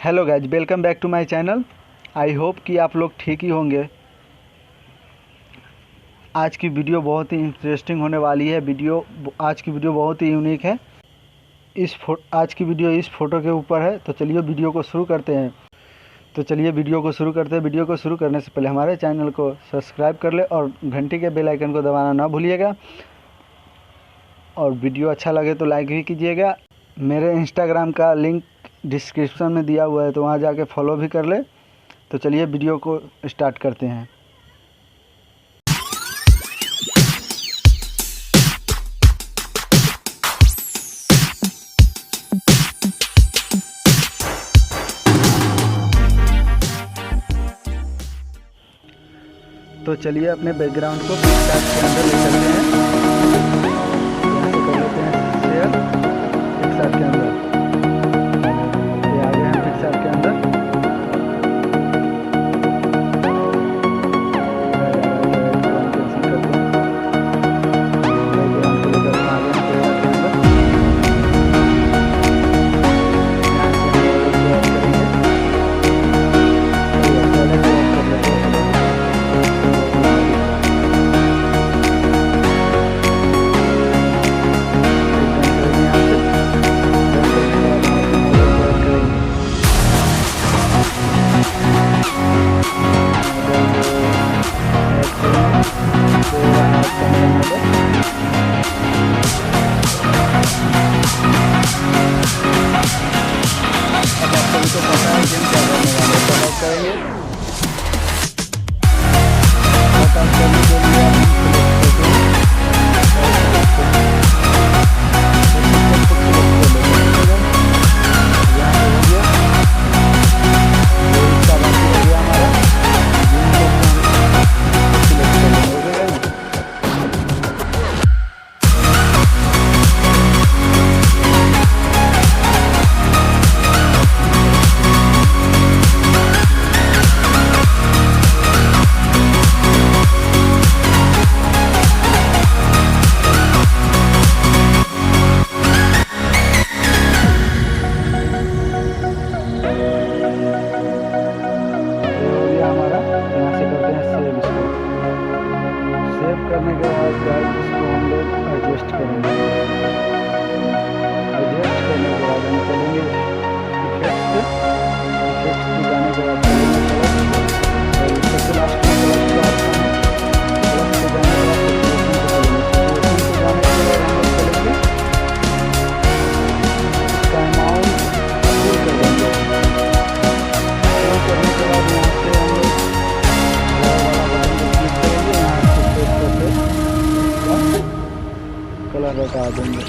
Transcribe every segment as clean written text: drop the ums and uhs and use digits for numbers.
Hello guys, welcome back to my channel. I hope कि आप लोग ठीक ही होंगे। आज की वीडियो बहुत ही इंटरेस्टिंग होने वाली है। आज की वीडियो बहुत ही यूनिक है। आज की वीडियो इस फोटो के ऊपर है। तो चलिए वीडियो को शुरू करते हैं। वीडियो को शुरू करने से पहले हमारे चैनल को सब्सक्राइब कर ले और घंटी के बेल आइकन को दबाना ना भूलिएगा। और वीडियो अच्छा लगे तो लाइक भी कीजिएगा। मेरे इंस्टाग्राम का लिंक डिस्क्रिप्शन में दिया हुआ है, तो वहाँ जाके फॉलो भी कर ले। तो चलिए वीडियो को स्टार्ट करते हैं। तो चलिए अपने बैकग्राउंड को पिक्सार्ट के अंदर ले चलते हैं। यहाँ से कर लेते हैं शेयर पिक्सार्ट के अंदर। ये आ गए हैं पिक्सार्ट के अंदर। करने के बाद गाइस इसको हम लोग एडजस्ट करेंगे। एडजस्ट करने के बाद हम चलेंगे इफेक्ट्स में जाने के बाद चलेंगे सबसे लास्ट में प्लस पे जाने के बाद सिचुएशन पे जाने के बाद हम लोग चलेंगे इसका अमाउंट फुल कर देंगे। फुल करने के बाद यहाँ से हम लोग कलर हटा देंगे।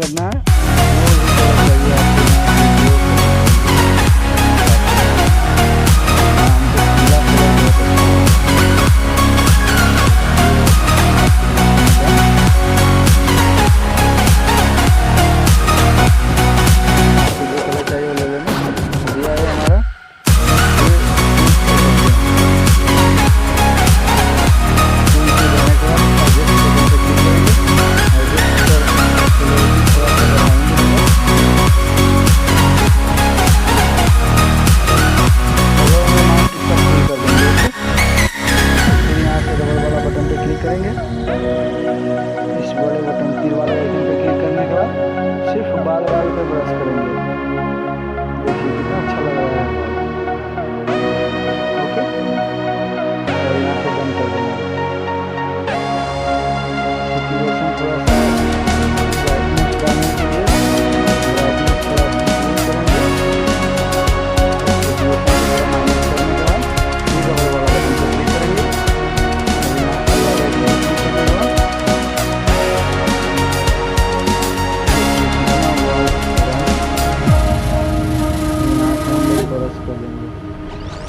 करना है, जो भी कलर चाहिए आपको यहाँ पे जो कलर हमको पीला कलर बहुत अच्छा है। जो कलर चाहिए वो ले लेना। दिया है हमारा, करेंगे इस बड़े बटन तीर वाला आइकन पे क्लिक करने के बाद सिर्फ बाल पे ब्रश करेंगे। देखिए कितना अच्छा लग रहा है। ओके, और यहाँ से बंद कर देंगे। सिचुएशन थोड़ा सा ब्राइटनेस डालने के लिए ब्राइटनेस थोड़ा सा करेंगे। सिचुएशन थोड़ा माइनस करने के बाद फिर डबल वाला बटन पे क्लिक करेंगे।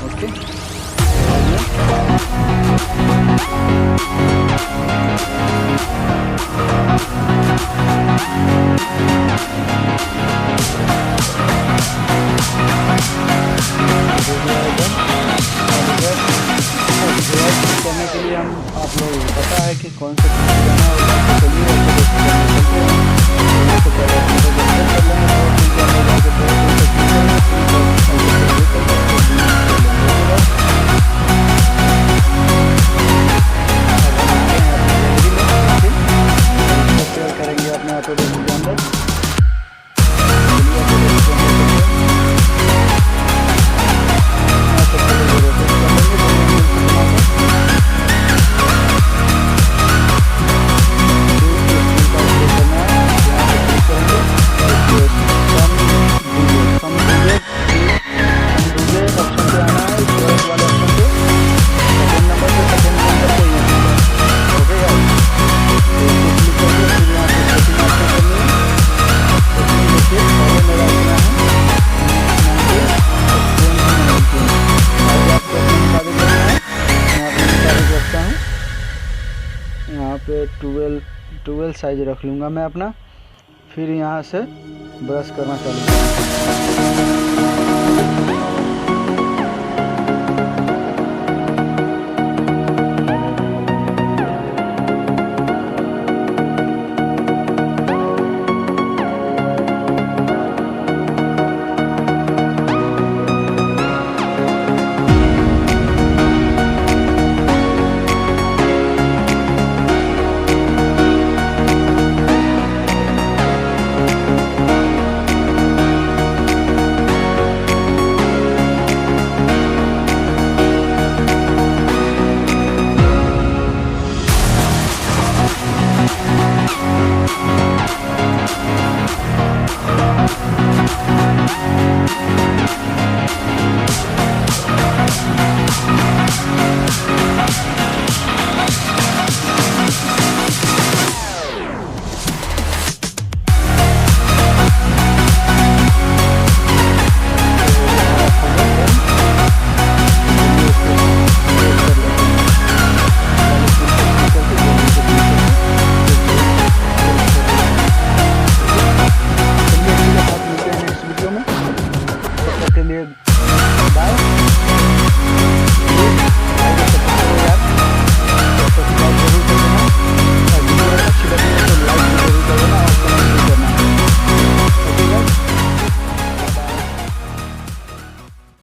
ओके, करने के लिए हम आप लोग पता है कि कौन सा जाना है, चलिए करेंगे अपने ऑटोडेस्क के अंदर। यहाँ पे 12 साइज रख लूँगा मैं अपना। फिर यहाँ से ब्रश करना चालू करूँगा।